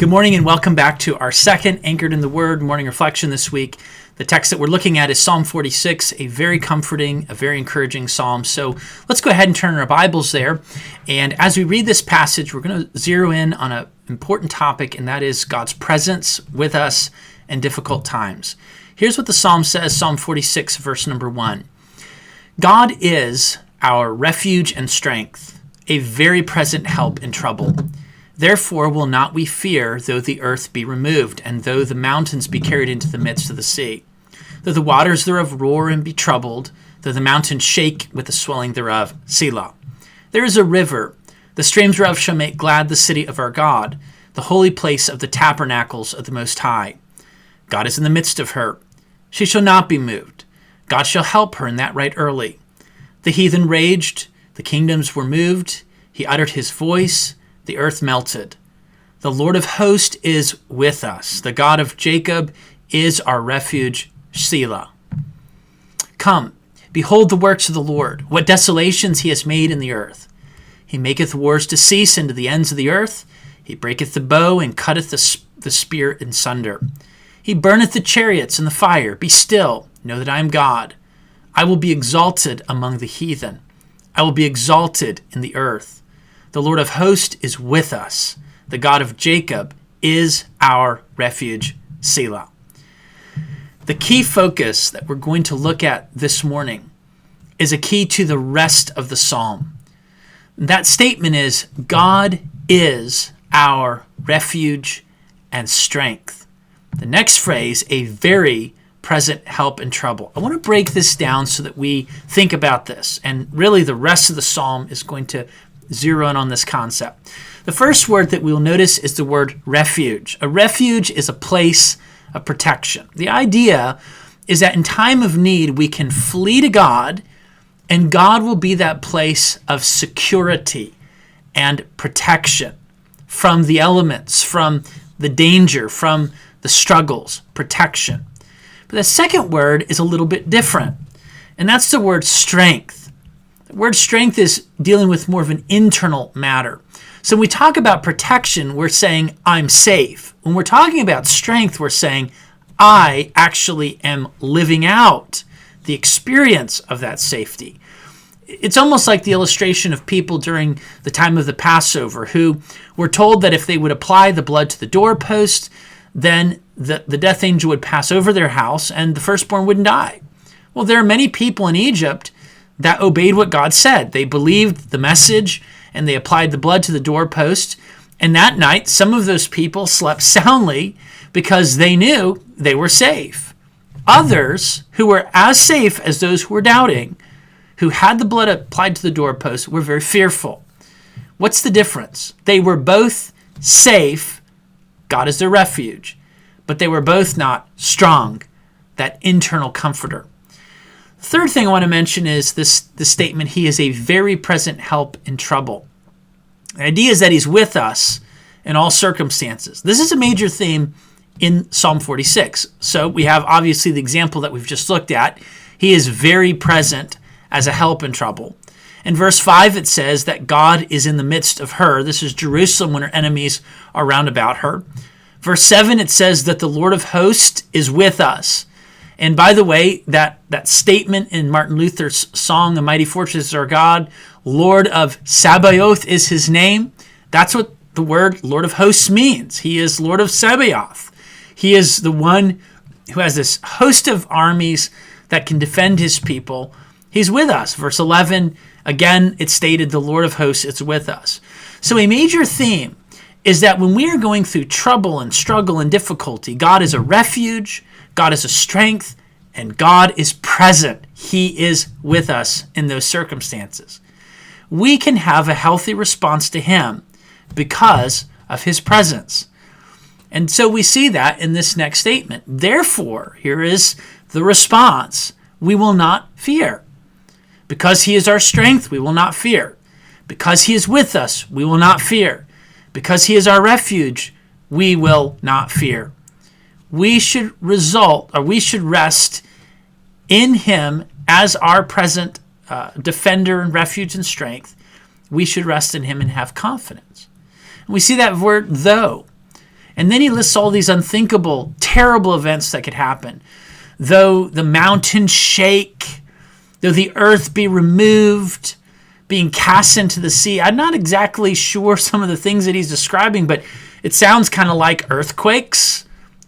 Good morning and welcome back to our second Anchored in the Word morning reflection this week. The text that we're looking at is Psalm 46, a very comforting, a very encouraging psalm. So let's go ahead and turn our Bibles there. And as we read this passage, we're going to zero in on an important topic, and that is God's presence with us in difficult times. Here's what the psalm says, Psalm 46, verse number 1. God is our refuge and strength, a very present help in trouble. Therefore will not we fear, though the earth be removed, and though the mountains be carried into the midst of the sea. Though the waters thereof roar and be troubled, though the mountains shake with the swelling thereof. Selah. There is a river, the streams whereof shall make glad the city of our God, the holy place of the tabernacles of the Most High. God is in the midst of her. She shall not be moved. God shall help her in that right early. The heathen raged, the kingdoms were moved. He uttered his voice, the earth melted. The Lord of hosts is with us. The God of Jacob is our refuge. Selah. Come, behold the works of the Lord, what desolations he has made in the earth. He maketh wars to cease unto the ends of the earth. He breaketh the bow and cutteth the spear in sunder. He burneth the chariots in the fire. Be still, know that I am God. I will be exalted among the heathen. I will be exalted in the earth. The Lord of hosts is with us. The God of Jacob is our refuge. Selah. The key focus that we're going to look at this morning is a key to the rest of the psalm. That statement is, God is our refuge and strength. The next phrase, a very present help in trouble. I want to break this down so that we think about this. And really the rest of the psalm is going to zero in on this concept. The first word that we'll notice is the word refuge. A refuge is a place of protection. The idea is that in time of need, we can flee to God, and God will be that place of security and protection from the elements, from the danger, from the struggles, protection. But the second word is a little bit different, and that's the word strength. The word strength is dealing with more of an internal matter. So when we talk about protection, we're saying, I'm safe. When we're talking about strength, we're saying, I actually am living out the experience of that safety. It's almost like the illustration of people during the time of the Passover who were told that if they would apply the blood to the doorpost, then the death angel would pass over their house and the firstborn wouldn't die. Well, there are many people in Egypt that obeyed what God said. They believed the message and they applied the blood to the doorpost. And that night, some of those people slept soundly because they knew they were safe. Others, who were as safe as those who were doubting, who had the blood applied to the doorpost, were very fearful. What's the difference? They were both safe. God is their refuge. But they were both not strong, that internal comforter. The third thing I want to mention is this statement, he is a very present help in trouble. The idea is that he's with us in all circumstances. This is a major theme in Psalm 46. So we have obviously the example that we've just looked at. He is very present as a help in trouble. In verse 5, it says that God is in the midst of her. This is Jerusalem when her enemies are round about her. Verse 7, it says that the Lord of hosts is with us. And by the way, that statement in Martin Luther's song, "A Mighty Fortress is Our God," Lord of Sabaoth is his name. That's what the word Lord of Hosts means. He is Lord of Sabaoth. He is the one who has this host of armies that can defend his people. He's with us. Verse 11, again, it's stated the Lord of Hosts is with us. So a major theme is that when we are going through trouble and struggle and difficulty, God is a refuge, God is a strength, and God is present. He is with us in those circumstances. We can have a healthy response to him because of his presence. And so we see that in this next statement. Therefore, here is the response. We will not fear. Because he is our strength, we will not fear. Because he is with us, we will not fear. Because he is our refuge, we will not fear. We should rest in him as our present defender and refuge and strength. We should rest in him and have confidence. And we see that word though. And then he lists all these unthinkable, terrible events that could happen. Though the mountains shake, though the earth be removed, being cast into the sea. I'm not exactly sure some of the things that he's describing, but it sounds kind of like earthquakes,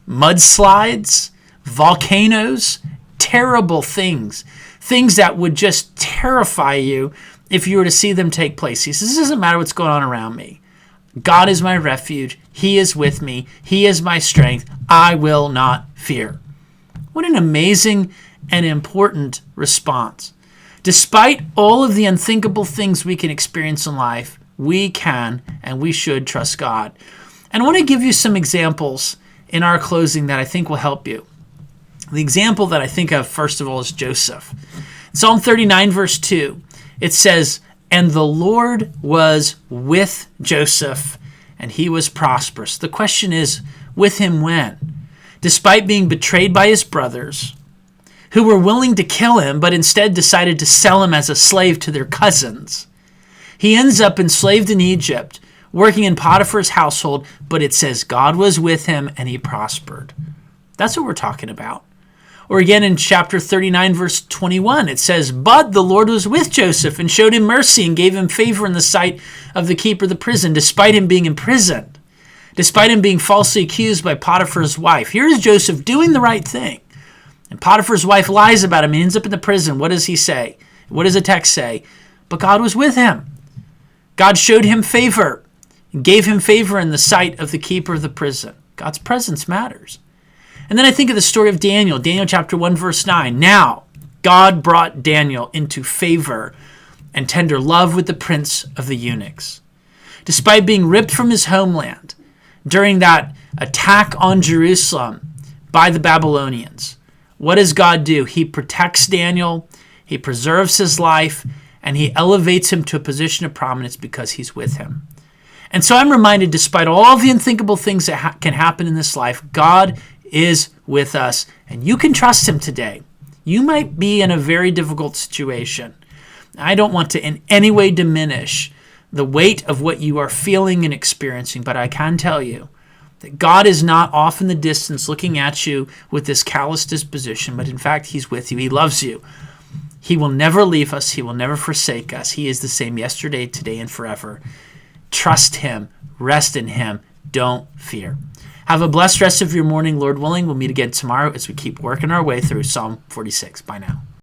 mudslides, volcanoes, terrible things. Things that would just terrify you if you were to see them take place. He says, this doesn't matter what's going on around me. God is my refuge. He is with me. He is my strength. I will not fear. What an amazing and important response. Despite all of the unthinkable things we can experience in life, we can and we should trust God. And I want to give you some examples in our closing that I think will help you. The example that I think of, first of all, is Joseph. Psalm 39, verse 2, it says, and the Lord was with Joseph, and he was prosperous. The question is, with him when? Despite being betrayed by his brothers, who were willing to kill him, but instead decided to sell him as a slave to their cousins. He ends up enslaved in Egypt, working in Potiphar's household, but it says God was with him and he prospered. That's what we're talking about. Or again in chapter 39, verse 21, it says, but the Lord was with Joseph and showed him mercy and gave him favor in the sight of the keeper of the prison, despite him being imprisoned, despite him being falsely accused by Potiphar's wife. Here is Joseph doing the right thing. And Potiphar's wife lies about him. He ends up in the prison. What does he say? What does the text say? But God was with him. God showed him favor and gave him favor in the sight of the keeper of the prison. God's presence matters. And then I think of the story of Daniel. Daniel chapter 1, verse 9. Now, God brought Daniel into favor and tender love with the prince of the eunuchs. Despite being ripped from his homeland during that attack on Jerusalem by the Babylonians, what does God do? He protects Daniel, he preserves his life, and he elevates him to a position of prominence because he's with him. And so I'm reminded, despite all the unthinkable things that can happen in this life, God is with us, and you can trust him today. You might be in a very difficult situation. I don't want to in any way diminish the weight of what you are feeling and experiencing, but I can tell you that God is not off in the distance looking at you with this callous disposition, but in fact, he's with you. He loves you. He will never leave us. He will never forsake us. He is the same yesterday, today, and forever. Trust him. Rest in him. Don't fear. Have a blessed rest of your morning, Lord willing. We'll meet again tomorrow as we keep working our way through Psalm 46. Bye now.